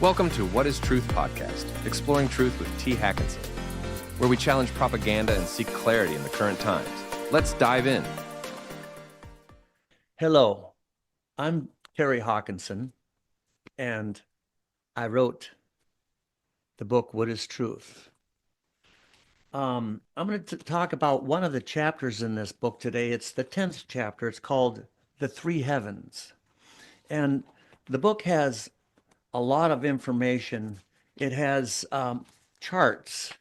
Welcome to What is Truth podcast, exploring truth with T. Hakanson, where we challenge propaganda and seek clarity in the current times. Let's dive in. Hello, I'm Terry Hakanson, and I wrote the book, What is Truth? I'm going to talk about one of the chapters in this book today. It's the 10th chapter. It's called The Three Heavens. And the book has a lot of information. It has charts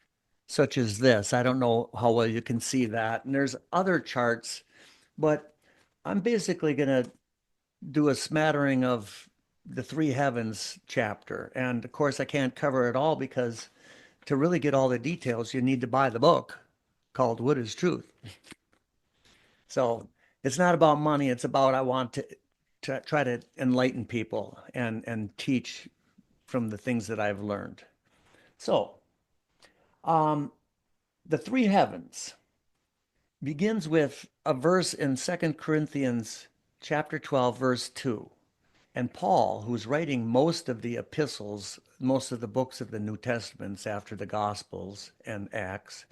such as this. I don't know how well you can see that. And there's other charts, but I'm basically going to do a smattering of the Three Heavens chapter. And of course, I can't cover it all because to really get all the details, you need to buy the book called What is Truth? So it's not about money. It's about I want to try to enlighten people and teach from the things that I've learned. So the Three Heavens begins with a verse in 2 Corinthians chapter 12, verse 2. And Paul, who's writing most of the epistles, most of the books of the New Testaments after the Gospels and Acts,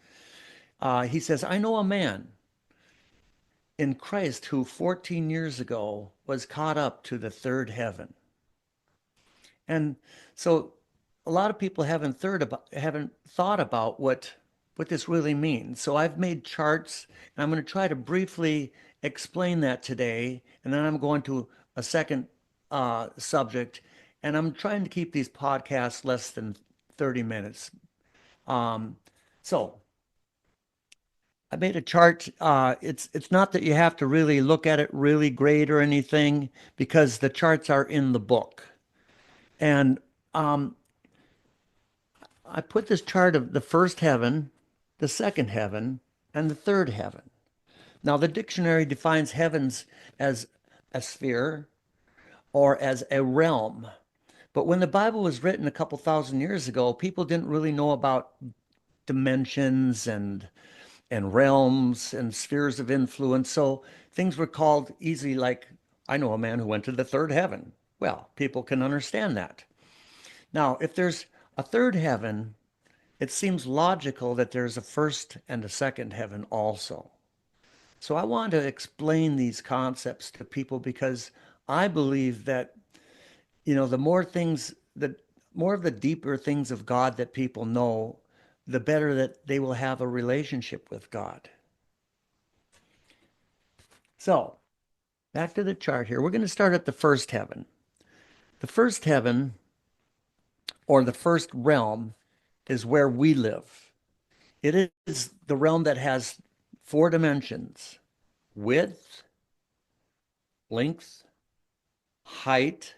he says, I know a man in Christ who 14 years ago was caught up to the third heaven. And so a lot of people haven't thought about what this really means. So I've made charts, and I'm going to try to briefly explain that today, and then I'm going to a second subject, and I'm trying to keep these podcasts less than 30 minutes. So I made a chart. It's not that you have to really look at it really great or anything, because the charts are in the book. And I put this chart of the first heaven, the second heaven, and the third heaven. Now, the dictionary defines heavens as a sphere or as a realm. But when the Bible was written a couple thousand years ago, people didn't really know about dimensions and realms and spheres of influence. So things were called easy, like, I know a man who went to the third heaven. Well, people can understand that. Now, if there's a third heaven, it seems logical that there's a first and a second heaven also. So I want to explain these concepts to people because I believe that, the more of the deeper things of God that people know, the better that they will have a relationship with God. So back to the chart here. We're going to start at the first heaven. The first heaven, or the first realm, is where we live. It is the realm that has 4 dimensions: width, length, height.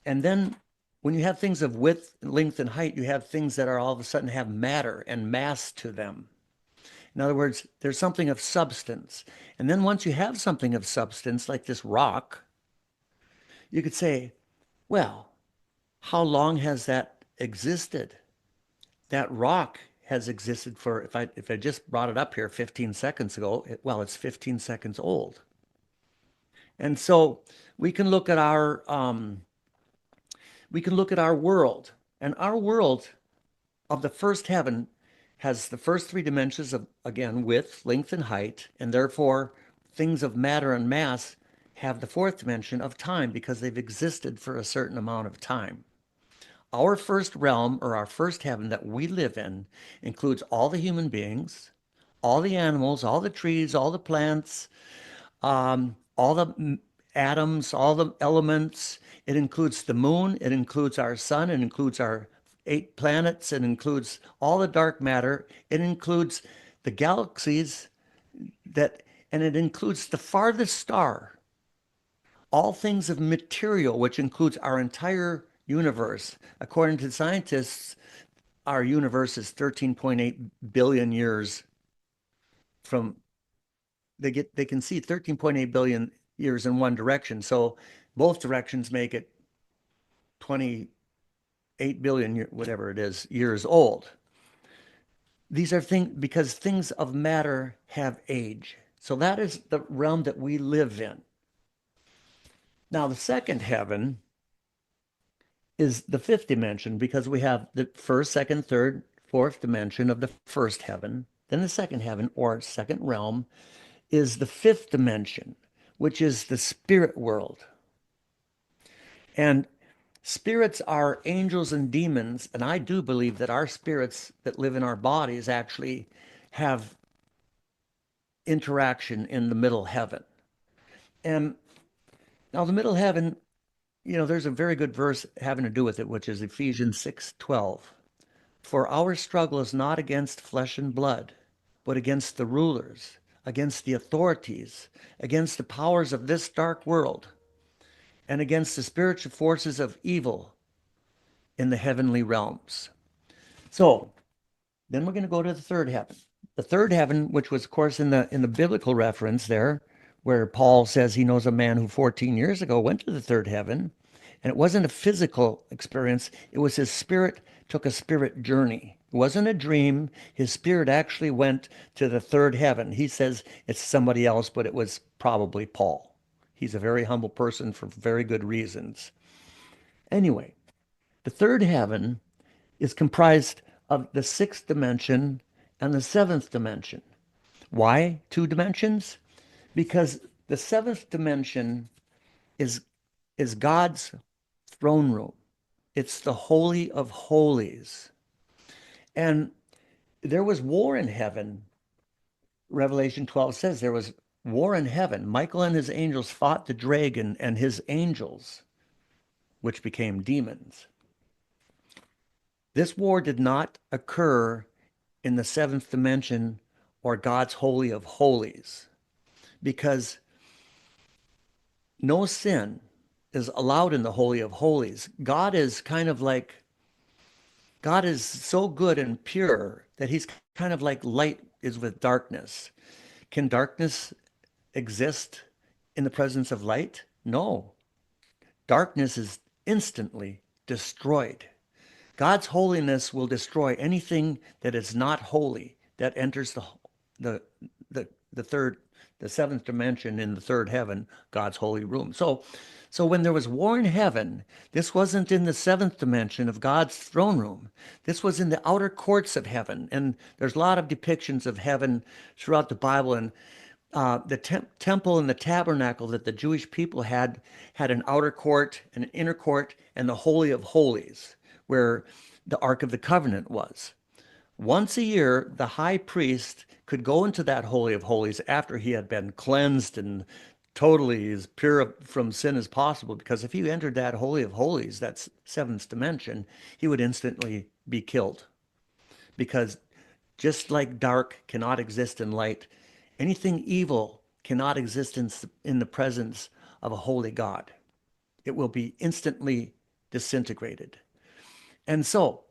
And then when you have things of width, length, and height, you have things that are all of a sudden have matter and mass to them. In other words, there's something of substance. And then once you have something of substance, like this rock, you could say, well, how long has that existed? That rock has existed for, if I just brought it up here 15 seconds ago, it's 15 seconds old. And so we can look at our world, and our world of the first heaven has the first 3 dimensions of, again, width, length, and height, and therefore things of matter and mass have the 4th dimension of time because they've existed for a certain amount of time. Our first realm, or our first heaven that we live in, includes all the human beings, all the animals, all the trees, all the plants, all the atoms, all the elements. It includes the moon. It includes our sun. It includes our 8 planets. It includes all the dark matter. It includes the galaxies and it includes the farthest star. All things of material, which includes our entire universe. According to scientists, our universe is 13.8 billion years from, they can see 13.8 billion years in one direction. So both directions make it 28 billion, whatever it is, years old. These are things because things of matter have age. So that is the realm that we live in. Now, the second heaven is the fifth dimension because we have the first, second, third, fourth dimension of the first heaven. Then the second heaven or second realm is the fifth dimension, which is the spirit world. And spirits are angels and demons. And I do believe that our spirits that live in our bodies actually have interaction in the middle heaven. And now the middle heaven, there's a very good verse having to do with it, which is Ephesians 6:12. For our struggle is not against flesh and blood, but against the rulers, against the authorities, against the powers of this dark world, and against the spiritual forces of evil in the heavenly realms. So then we're going to go to the third heaven. The third heaven, which was, of course, in the biblical reference there, where Paul says he knows a man who 14 years ago went to the third heaven, and it wasn't a physical experience. It was his spirit took a spirit journey. It wasn't a dream. His spirit actually went to the third heaven. He says it's somebody else, but it was probably Paul. He's a very humble person for very good reasons. Anyway, the third heaven is comprised of the sixth dimension and the seventh dimension. Why two dimensions? Because the seventh dimension is is God's throne room. It's the Holy of Holies. And there was war in heaven. Revelation 12 says there was war in heaven. Michael and his angels fought the dragon and his angels, which became demons. This war did not occur in the seventh dimension or God's Holy of Holies because no sin is allowed in the Holy of Holies. God is so good and pure that he's kind of like light is with darkness. Can darkness exist in the presence of light? No. Darkness is instantly destroyed. God's holiness will destroy anything that is not holy that enters the the third the seventh dimension in the third heaven, God's holy room. So when there was war in heaven, this wasn't in the seventh dimension of God's throne room. This was in the outer courts of heaven. And there's a lot of depictions of heaven throughout the Bible. And the temple and the tabernacle that the Jewish people had an outer court, an inner court, and the Holy of Holies, where the Ark of the Covenant was. Once a year, the high priest could go into that Holy of Holies after he had been cleansed and totally as pure from sin as possible. Because if he entered that Holy of Holies, that's seventh dimension, he would instantly be killed. Because just like dark cannot exist in light, anything evil cannot exist in the presence of a holy God. It will be instantly disintegrated. And so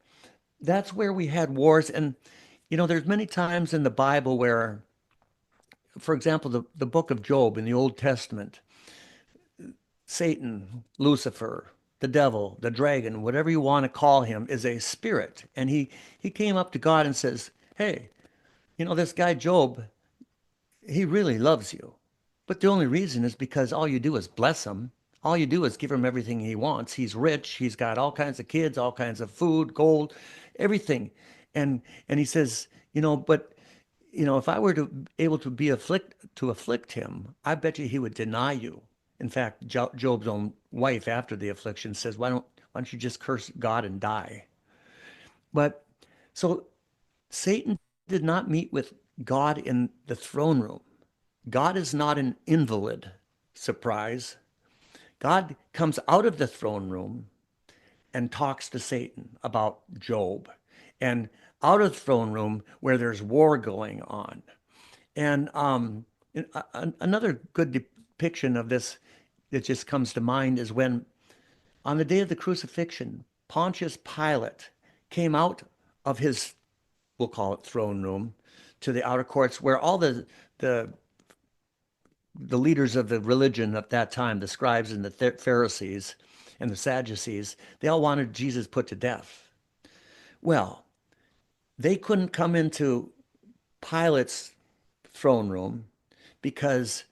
that's where we had wars. And, there's many times in the Bible where, for example, the book of Job in the Old Testament, Satan, Lucifer, the devil, the dragon, whatever you want to call him, is a spirit. And he came up to God and says, hey, this guy Job, he really loves you. But the only reason is because all you do is bless him. All you do is give him everything he wants. He's rich. He's got all kinds of kids, all kinds of food, gold, everything. And he says, but if I were to able to afflict him, I bet you he would deny you. In fact, Job's own wife after the affliction says, why don't you just curse God and die? But so Satan did not meet with God in the throne room. God is not an invalid. Surprise. God comes out of the throne room and talks to Satan about Job, and out of the throne room where there's war going on. And another good depiction of this that just comes to mind is when, on the day of the crucifixion, Pontius Pilate came out of his, we'll call it throne room, to the outer courts where all the leaders of the religion at that time, the scribes and the Pharisees and the Sadducees, they all wanted Jesus put to death. Well, they couldn't come into Pilate's throne room because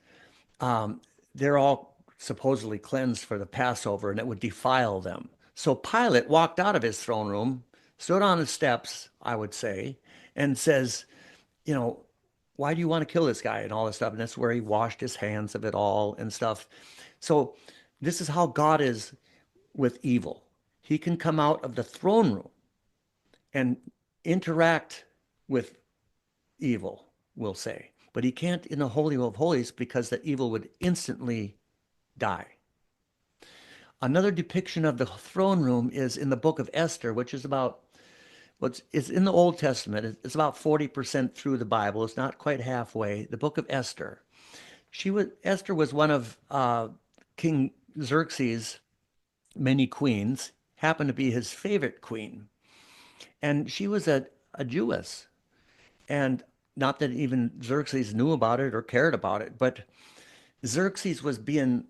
they're all supposedly cleansed for the Passover and it would defile them. So Pilate walked out of his throne room, stood on the steps, I would say, and says, you know, why do you want to kill this guy and all this stuff? And that's where he washed his hands of it all and stuff. So this is how God is with evil. He can come out of the throne room and interact with evil, we'll say. But he can't in the Holy of Holies because the evil would instantly die. Another depiction of the throne room is in the book of Esther, which is about it's in the Old Testament. It's about 40% through the Bible. It's not quite halfway. The book of Esther. Esther was one of King Xerxes' many queens, happened to be his favorite queen. And she was a Jewess. And not that even Xerxes knew about it or cared about it, but Xerxes was being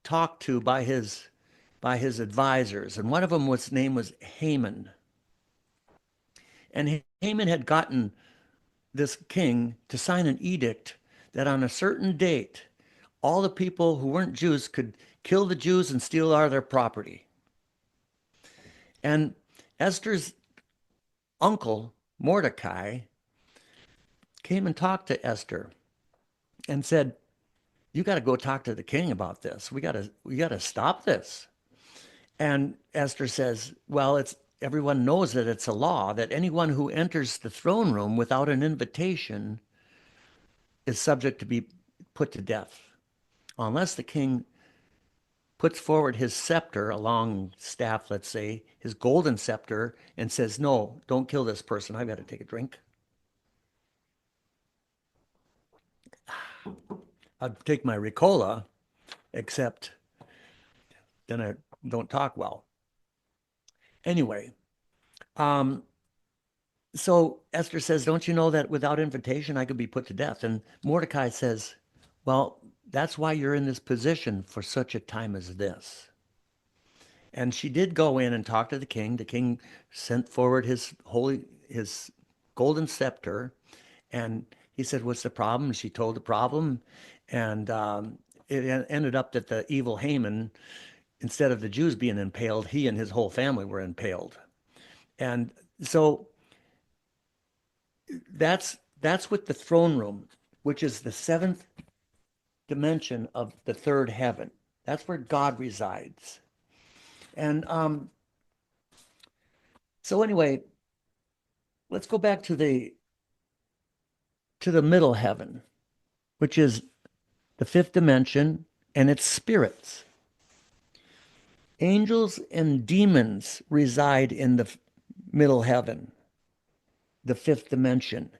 talked to by his advisors, and one of them was name was Haman. And Haman had gotten this king to sign an edict that on a certain date, all the people who weren't Jews could kill the Jews and steal all their property. And Esther's uncle, Mordecai, came and talked to Esther and said, you got to go talk to the king about this. We got to stop this. And Esther says, well, it's everyone knows that it's a law that anyone who enters the throne room without an invitation is subject to be put to death, unless the king puts forward his scepter, a long staff, let's say, his golden scepter, and says, no, don't kill this person. I've got to take a drink. I'd take my Ricola, except then I don't talk well. Anyway, so Esther says, don't you know that without invitation, I could be put to death? And Mordecai says, well, that's why you're in this position for such a time as this. And she did go in and talk to the king. The king sent forward his golden scepter, and he said, what's the problem? And she told the problem. And it ended up that the evil Haman, instead of the Jews being impaled, he and his whole family were impaled. And so that's with the throne room, which is the seventh dimension of the third heaven. That's where God resides. And so anyway, let's go back to the middle heaven, which is the fifth dimension, and it's spirits. Angels and demons reside in the middle heaven, the fifth dimension.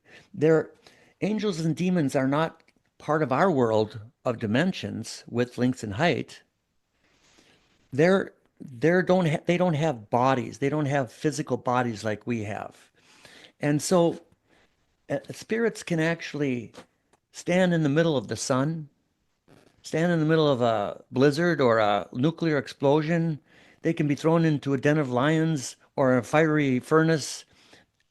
Angels and demons are not part of our world of dimensions, width, length, and height. They don't have bodies. They don't have physical bodies like we have. And so spirits can actually stand in the middle of the sun, stand in the middle of a blizzard or a nuclear explosion. They can be thrown into a den of lions or a fiery furnace.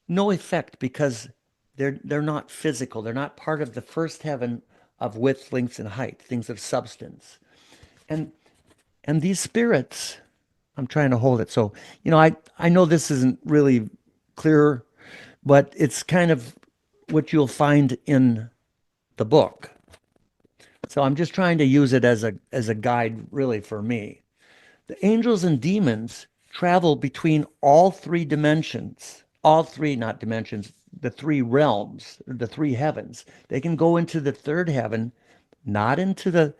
No effect, because they're not physical. They're not part of the first heaven of width, length, and height, things of substance. And these spirits, I'm trying to hold it. So, I know this isn't really clear, but it's kind of what you'll find in the book. So I'm just trying to use it as a guide, really, for me. The angels and demons travel between all three dimensions, all three, not dimensions, the three realms, the three heavens. They can go into the third heaven, not into the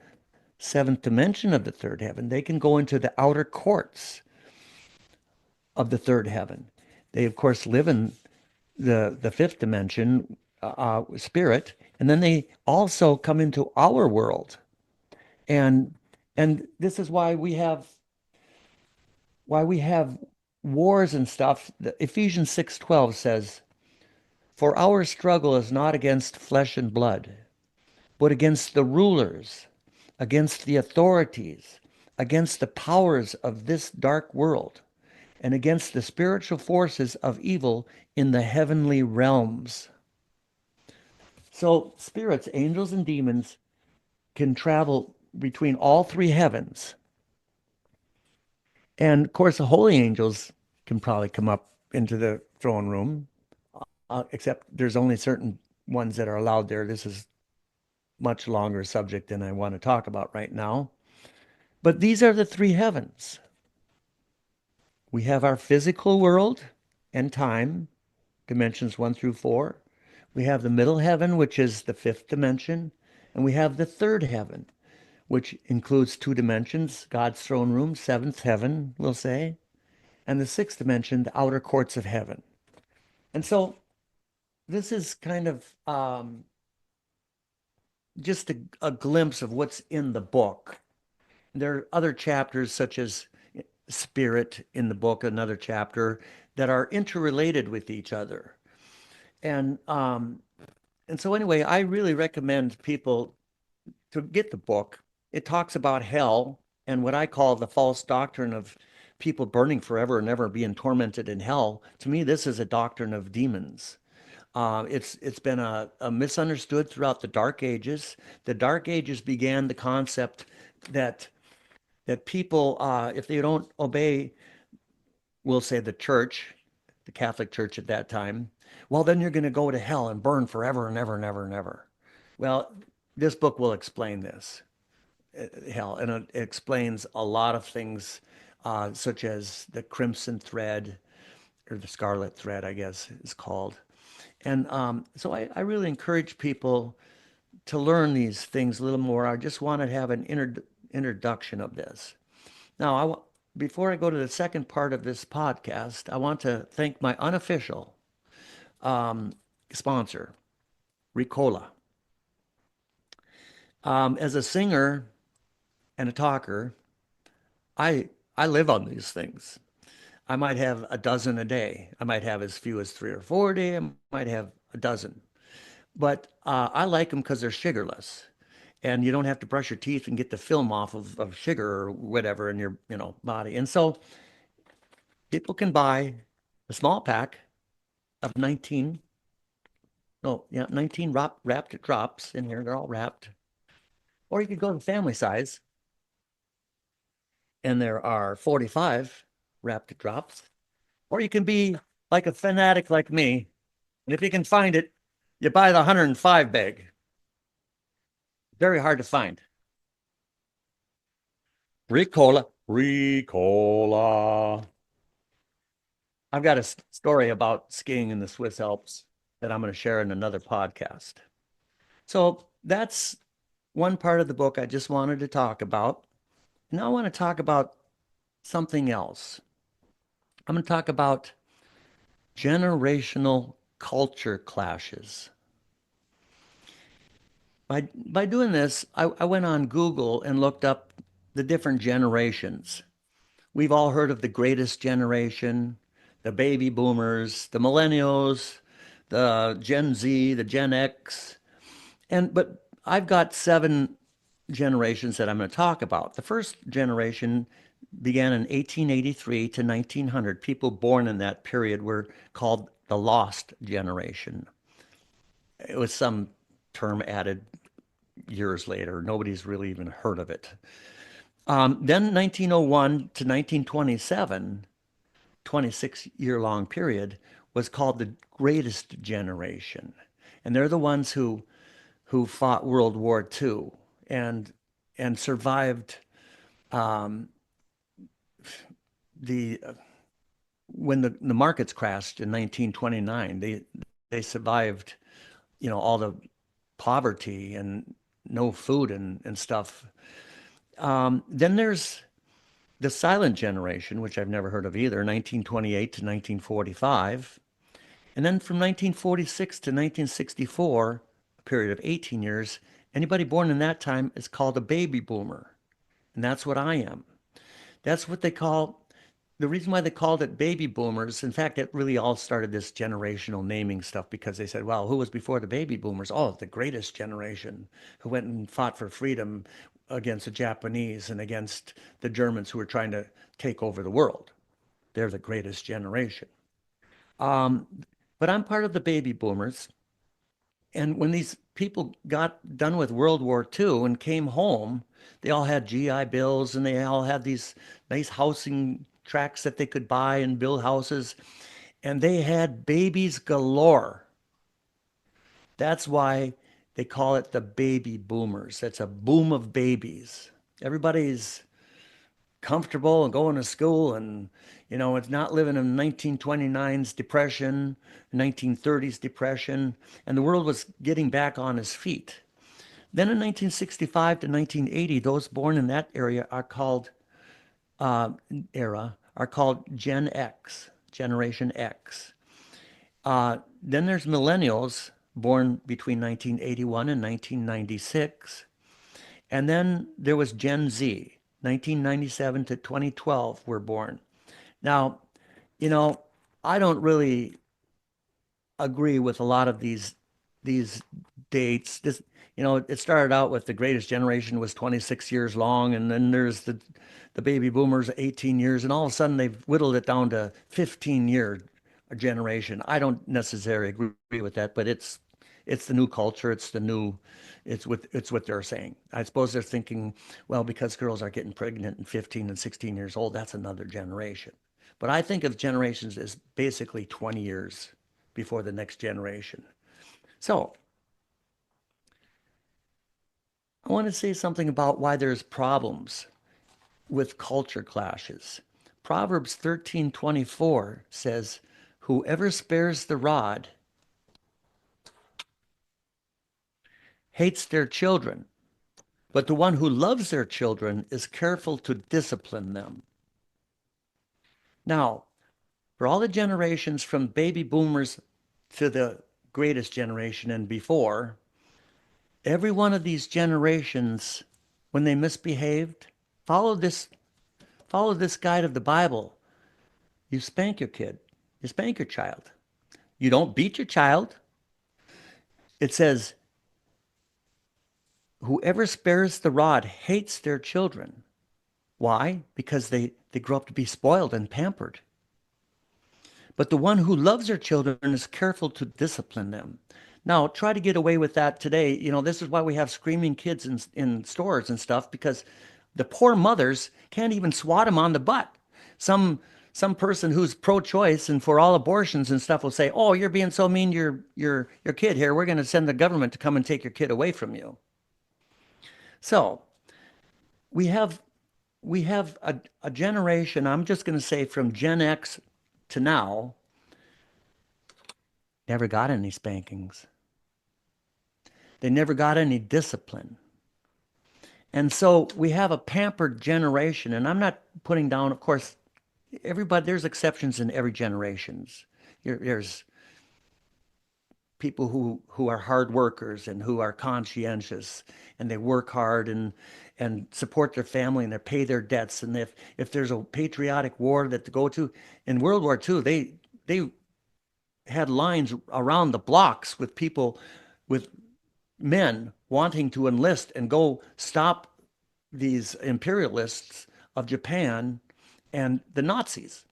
seventh dimension of the third heaven. They can go into the outer courts of the third heaven. They, of course, live in the fifth dimension, spirit, and then they also come into our world. And this is why we have wars and stuff. Ephesians 6:12 says, "For our struggle is not against flesh and blood, but against the rulers, against the authorities, against the powers of this dark world, and against the spiritual forces of evil in the heavenly realms." So spirits, angels, and demons can travel between all three heavens. And of course, the holy angels can probably come up into the throne room, except there's only certain ones that are allowed there. This is much longer subject than I want to talk about right now. But these are the three heavens. We have our physical world and time, dimensions 1 through 4. We have the middle heaven, which is the fifth dimension. And we have the third heaven, which includes 2 dimensions, God's throne room, seventh heaven, we'll say, and the sixth dimension, the outer courts of heaven. And so this is kind of just a glimpse of what's in the book. There are other chapters, such as spirit in the book, another chapter, that are interrelated with each other. And so anyway, I really recommend people to get the book. It talks about hell and what I call the false doctrine of people burning forever and never being tormented in hell. To me, this is a doctrine of demons. It's been a misunderstood throughout the Dark Ages. The Dark Ages began the concept that people, if they don't obey, we'll say the church, the Catholic Church at that time, well, then you're going to go to hell and burn forever and ever and ever and ever. Well, this book will explain this hell, and it explains a lot of things, such as the crimson thread, or the scarlet thread, I guess is called. And so I really encourage people to learn these things a little more. I just want to have an introduction of this. Now, before I go to the second part of this podcast, I want to thank my unofficial sponsor, Ricola. As a singer and a talker, I I live on these things. I might have a dozen a day. I might have as few as 3 or 4 a day. I might have a dozen. But I like them because they're sugarless, and you don't have to brush your teeth and get the film off of sugar or whatever in your body. And so people can buy a small pack of 19, no, yeah, 19 wrapped drops in here. They're all wrapped. Or you could go to family size, and there are 45 wrapped drops. Or you can be like a fanatic like me, and if you can find it, you buy the 105 bag. Very hard to find. Ricola, Ricola. I've got a story about skiing in the Swiss Alps that I'm going to share in another podcast. So that's one part of the book I just wanted to talk about. Now I want to talk about something else. I'm going to talk about generational culture clashes. By doing this, I went on Google and looked up the different generations. We've all heard of the greatest generation, the baby boomers, the millennials, the Gen Z, the Gen X. But I've got 7 generations that I'm going to talk about. The first generation began in 1883 to 1900. People born in that period were called the lost generation. It was some term added years later. Nobody's really even heard of it. Then 1901 to 1927, 26-year long period, was called the greatest generation. And they're the ones who fought World War II and survived the when the markets crashed in 1929. They survived, all the poverty and no food and stuff. Then there's the silent generation, which I've never heard of either, 1928 to 1945. And then from 1946 to 1964, a period of 18 years, anybody born in that time is called a baby boomer. And that's what I am. That's what they call, the reason why they called it baby boomers. In fact, it really all started this generational naming stuff because they said, well, who was before the baby boomers? Oh, the greatest generation who went and fought for freedom against the Japanese and against the Germans who were trying to take over the world. They're the greatest generation. Um, but I'm part of the baby boomers. And when these people got done with World War II and came home, they all had GI Bills and they all had these nice housing tracts that they could buy and build houses. And they had babies galore. That's why they call it the baby boomers. It's a boom of babies. Everybody's comfortable and going to school and it's not living in 1929's depression, 1930s depression, and the world was getting back on its feet. Then in 1965 to 1980, those born in that uh, era are called Gen X, Generation X. Then there's millennials born between 1981 and 1996. And then there was Gen Z, 1997 to 2012 were born. Now, you know, I don't really agree with a lot of these dates. It started out with the greatest generation was 26 years long, and then there's the baby boomers 18 years, and all of a sudden they've whittled it down to 15-year generation. I don't necessarily agree with that, but it's the new culture. It's what they're saying. I suppose they're thinking, well, because girls are getting pregnant and 15 and 16 years old, that's another generation. But I think of generations as basically 20 years before the next generation. So I want to say something about why there's problems with culture clashes. Proverbs 13:24 says, "Whoever spares the rod hates their children, but the one who loves their children is careful to discipline them." Now, for all the generations from baby boomers to the greatest generation and before, every one of these generations, when they misbehaved, follow this follow this guide of the Bible. You spank your kid. You spank your child. You don't beat your child. It says, "Whoever spares the rod hates their children." Why? Because they grow up to be spoiled and pampered. But the one who loves their children is careful to discipline them. Now, try to get away with that today. This is why we have screaming kids in stores and stuff, because the poor mothers can't even swat them on the butt. Some some person who's pro-choice and for all abortions and stuff will say, "Oh, you're being so mean to your kid here. We're going to send the government to come and take your kid away from you." So we have we have a generation, I'm just going to say from Gen X to now, never got any spankings. They never got any discipline. And so we have a pampered generation. And I'm not putting down, of course, everybody, there's exceptions in every generations. There's people who are hard workers and who are conscientious and they work hard and support their family and they pay their debts. And if there's a patriotic war that to go to, in World War II, they had lines around the blocks with people, with men wanting to enlist and go stop these imperialists of Japan and the Nazis.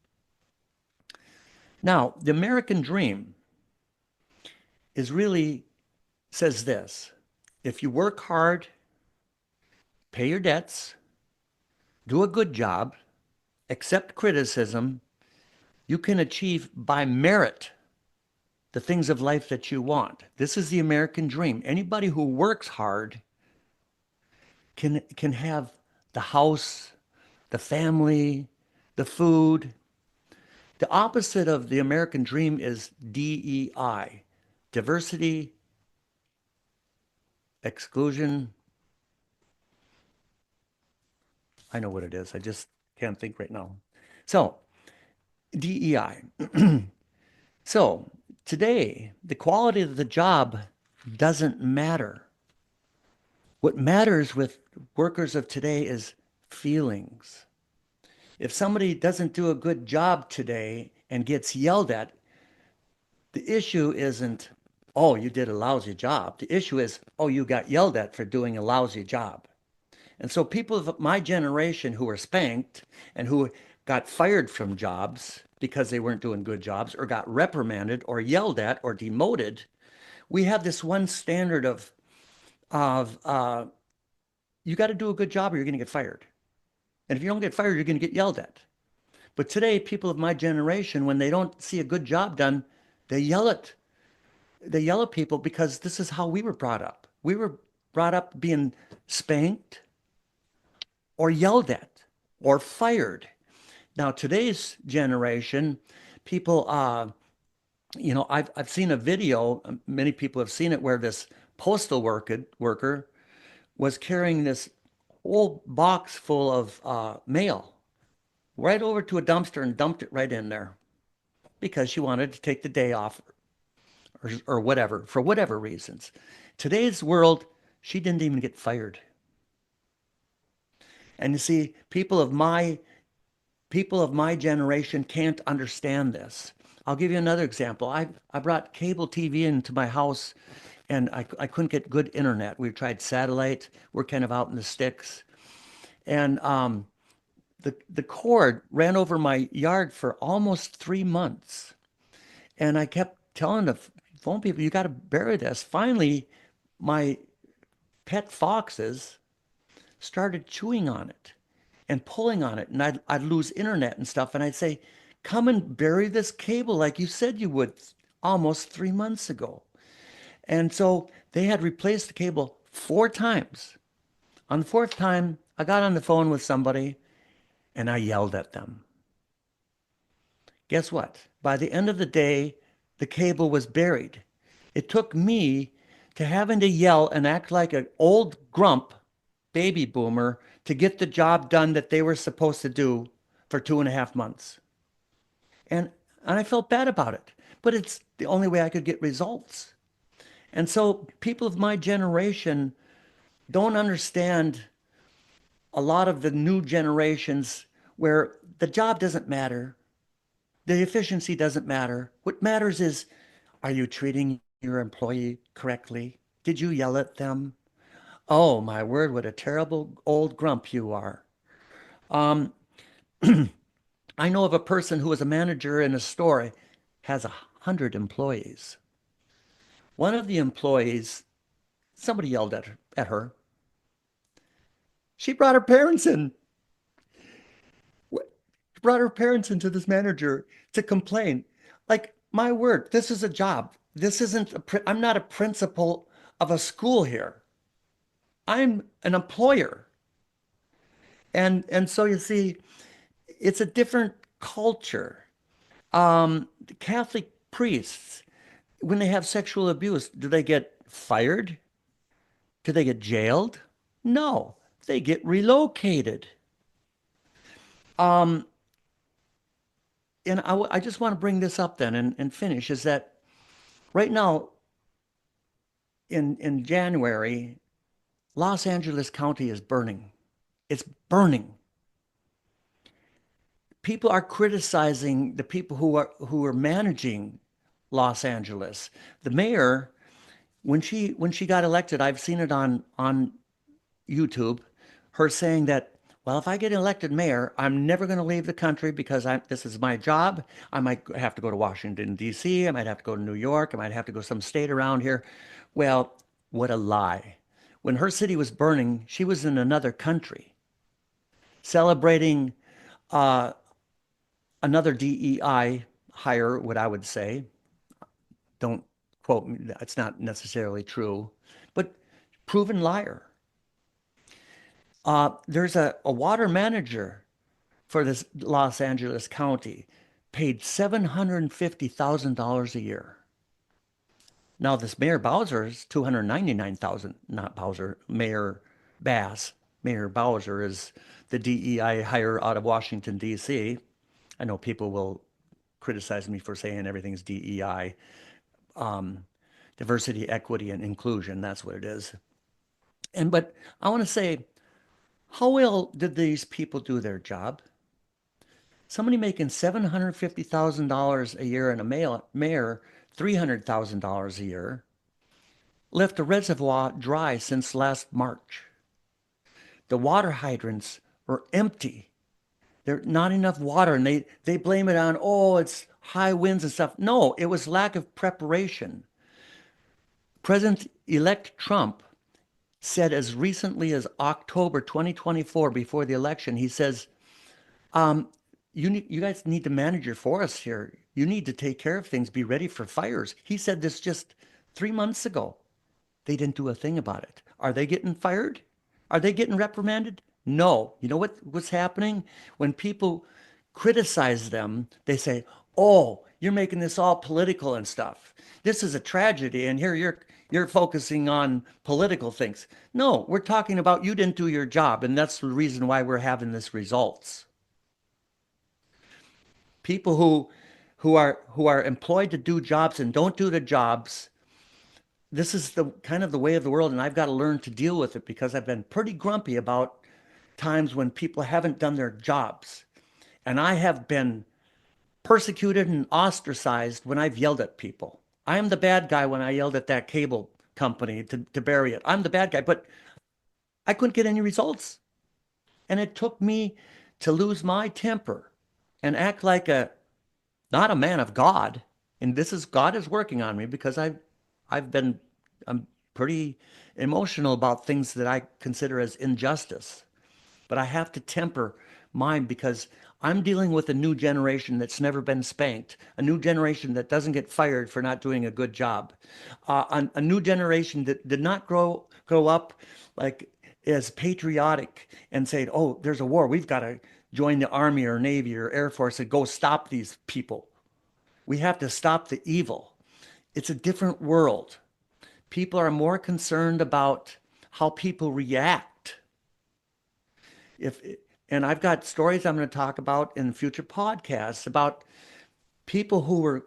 Now, the American dream is really says this: if you work hard, pay your debts, do a good job, accept criticism, you can achieve by merit the things of life that you want. This is the American dream. Anybody who works hard can have the house, the family, the food. The opposite of the American dream is DEI, diversity, exclusion. I know what it is. I just can't think right now. So, DEI. So, today, the quality of the job doesn't matter. What matters with workers of today is feelings. If somebody doesn't do a good job today and gets yelled at, the issue isn't, "Oh, you did a lousy job." The issue is, "Oh, you got yelled at for doing a lousy job." And so people of my generation who were spanked and who got fired from jobs because they weren't doing good jobs or got reprimanded or yelled at or demoted, we have this one standard of you got to do a good job or you're going to get fired. And if you don't get fired, you're going to get yelled at. But today, people of my generation, when they don't see a good job done, they yell at they yell at people because this is how we were brought up. We were brought up being spanked or yelled at or fired. Now, today's generation, people, I've seen a video, many people have seen it, where this postal worker was carrying this old box full of mail right over to a dumpster and dumped it right in there because she wanted to take the day off or whatever, for whatever reasons. Today's world, she didn't even get fired. And you see, people of my generation can't understand this. I'll give you another example. I brought cable TV into my house and I couldn't get good internet. We tried satellite. We're kind of out in the sticks. And the cord ran over my yard for almost 3 months. And I kept telling the phone people, you got to bury this. Finally, my pet foxes started chewing on it and pulling on it. And I'd lose internet and stuff. And I'd say, come and bury this cable like you said you would almost 3 months ago. And so they had replaced the cable 4 times. On the fourth time, I got on the phone with somebody and I yelled at them. Guess what? By the end of the day, the cable was buried. It took me to having to yell and act like an old grump baby boomer to get the job done that they were supposed to do for 2.5 months. And I felt bad about it, but it's the only way I could get results. And so people of my generation don't understand a lot of the new generations where the job doesn't matter, the efficiency doesn't matter. What matters is, are you treating your employee correctly? Did you yell at them? Oh, my word, what a terrible old grump you are. Um, I know of a person who was a manager in a store, has 100 employees. One of the employees, somebody yelled at her. She brought her parents in. Brought her parents into this manager to complain. Like, my word, this is a job. This isn't I'm not a principal of a school here. I'm an employer. And so you see, it's a different culture. The Catholic priests, when they have sexual abuse, do they get fired? Do they get jailed? No, they get relocated. Um, and I just want to bring this up then and finish is that right now in January, Los Angeles County is burning. It's burning. People are criticizing the people who are managing Los Angeles. The mayor, when she got elected, I've seen it on YouTube, her saying that, well, if I get elected mayor, I'm never going to leave the country because this is my job. I might have to go to Washington, D.C. I might have to go to New York. I might have to go some state around here. Well, what a lie. When her city was burning, she was in another country celebrating uh, another DEI hire, what I would say. Don't quote me, it's not necessarily true, but proven liar. There's a water manager for this Los Angeles County, paid $750,000 a year. Now this Mayor Bowser is 299,000, not Bowser, Mayor Bass. Mayor Bowser is the DEI hire out of Washington, D.C. I know people will criticize me for saying everything's DEI. Diversity, equity, and inclusion, that's what it is. But I want to say, how well did these people do their job? Somebody making $750,000 a year and a mayor $300,000 a year left the reservoir dry since last March. The water hydrants were empty. There's not enough water, and they blame it on, oh, it's high winds and stuff. No, it was lack of preparation. President-elect Trump said as recently as October 2024, before the election, he says, um, you guys need to manage your forests here. You need to take care of things, be ready for fires. He said this just 3 months ago. They didn't do a thing about it. Are they getting fired? Are they getting reprimanded? No. You know what's happening? When people criticize them, they say, "Oh, you're making this all political and stuff. This is a tragedy, and here you're focusing on political things." No, we're talking about you didn't do your job, and that's the reason why we're having this results. People who are employed to do jobs and don't do the jobs, this is the kind of the way of the world, and I've got to learn to deal with it because I've been pretty grumpy about times when people haven't done their jobs. And I have been persecuted and ostracized when I've yelled at people. I am the bad guy when I yelled at that cable company to bury it. I'm the bad guy, but I couldn't get any results. And it took me to lose my temper and act like a not a man of God. And this is God is working on me because I'm pretty emotional about things that I consider as injustice. But I have to temper mine because I'm dealing with a new generation that's never been spanked, a new generation that doesn't get fired for not doing a good job, a new generation that did not grow up like as patriotic and say, "Oh, there's a war. We've got to join the army or navy or air force and go stop these people. We have to stop the evil." It's a different world. People are more concerned about how people react. If and I've got stories I'm going to talk about in future podcasts about people who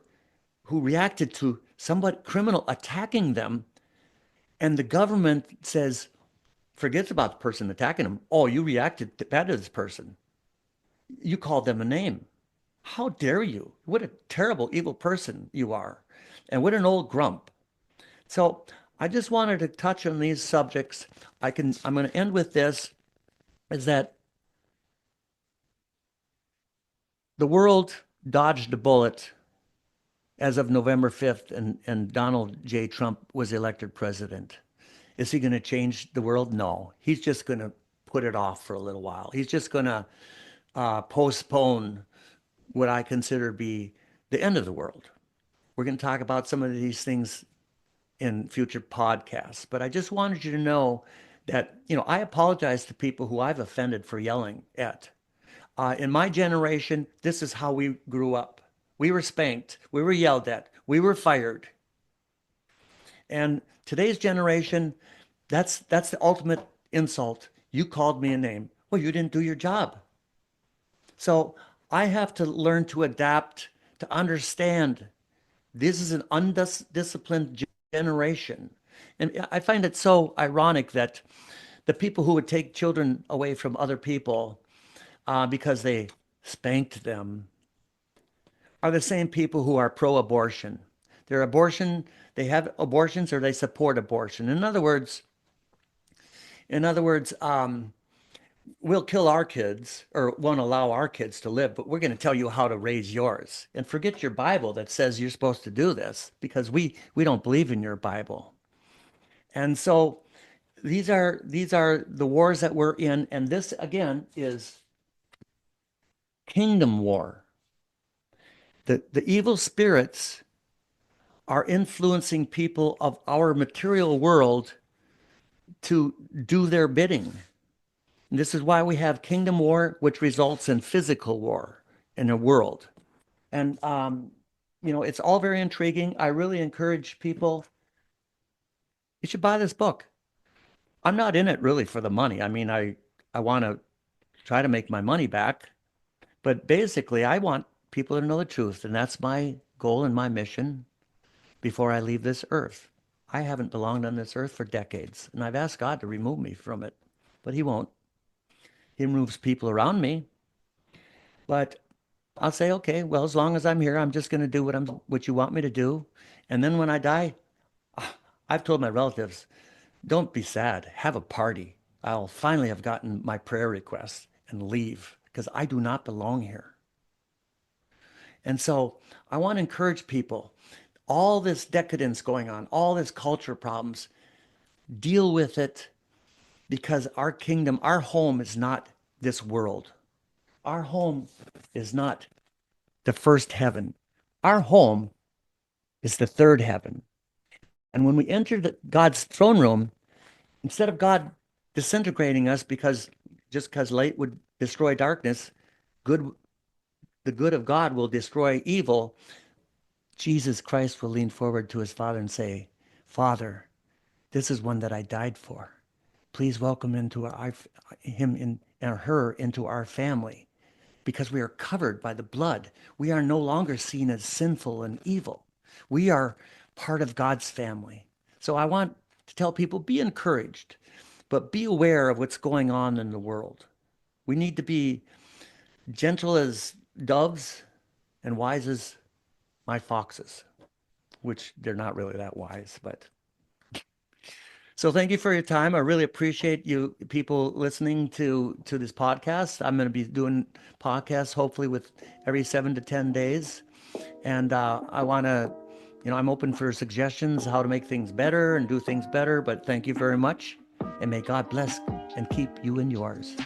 reacted to somebody criminal attacking them, and the government says, forgets about the person attacking them. Oh, you reacted bad to this person. You called them a name. How dare you? What a terrible, evil person you are. And what an old grump. So I just wanted to touch on these subjects. I'm going to end with this, is that the world dodged a bullet as of November 5th, and Donald J. Trump was elected president. Is he going to change the world? No. He's just going to put it off for a little while. He's just going to postpone what I consider to be the end of the world. We're going to talk about some of these things in future podcasts, but I just wanted you to know that, I apologize to people who I've offended for yelling at. In my generation, this is how we grew up. We were spanked. We were yelled at. We were fired. And today's generation, that's the ultimate insult. You called me a name. Well, you didn't do your job. So I have to learn to adapt, to understand this is an undisciplined generation. And I find it so ironic that the people who would take children away from other people because they spanked them are the same people who are pro-abortion. They have abortions or they support abortion. In other words, we'll kill our kids or won't allow our kids to live, but we're going to tell you how to raise yours. And forget your Bible that says you're supposed to do this because we don't believe in your Bible. And so these are the wars that we're in, and this again is kingdom war. The evil spirits are influencing people of our material world to do their bidding. And this is why we have kingdom war, which results in physical war in a world. And it's all very intriguing. I really encourage people, you should buy this book. I'm not in it really for the money. I mean, I want to try to make my money back, but basically I want people to know the truth, and that's my goal and my mission before I leave this earth. I haven't belonged on this earth for decades, and I've asked God to remove me from it, but he won't. He removes people around me, but I'll say, okay, well, as long as I'm here, I'm just going to do what you want me to do. And then when I die, I've told my relatives, don't be sad, have a party. I'll finally have gotten my prayer request and leave because I do not belong here. And so I want to encourage people. all this decadence going on, all this culture problems, deal with it, because our kingdom, our home is not this world. Our home is not the first heaven. Our home is the third heaven. And when we enter God's throne room, instead of God disintegrating us just because light would destroy darkness, the good of God will destroy evil, Jesus Christ will lean forward to his Father and say, Father, this is one that I died for. Please welcome him and her into our family, because we are covered by the blood. We are no longer seen as sinful and evil. We are part of God's family. So I want to tell people, be encouraged, but be aware of what's going on in the world. We need to be gentle as doves and wise as my foxes, which they're not really that wise, but. So thank you for your time. I really appreciate you people listening to this podcast. I'm going to be doing podcasts hopefully with every 7 to 10 days. And I want to, I'm open for suggestions how to make things better and do things better. But thank you very much. And may God bless and keep you and yours.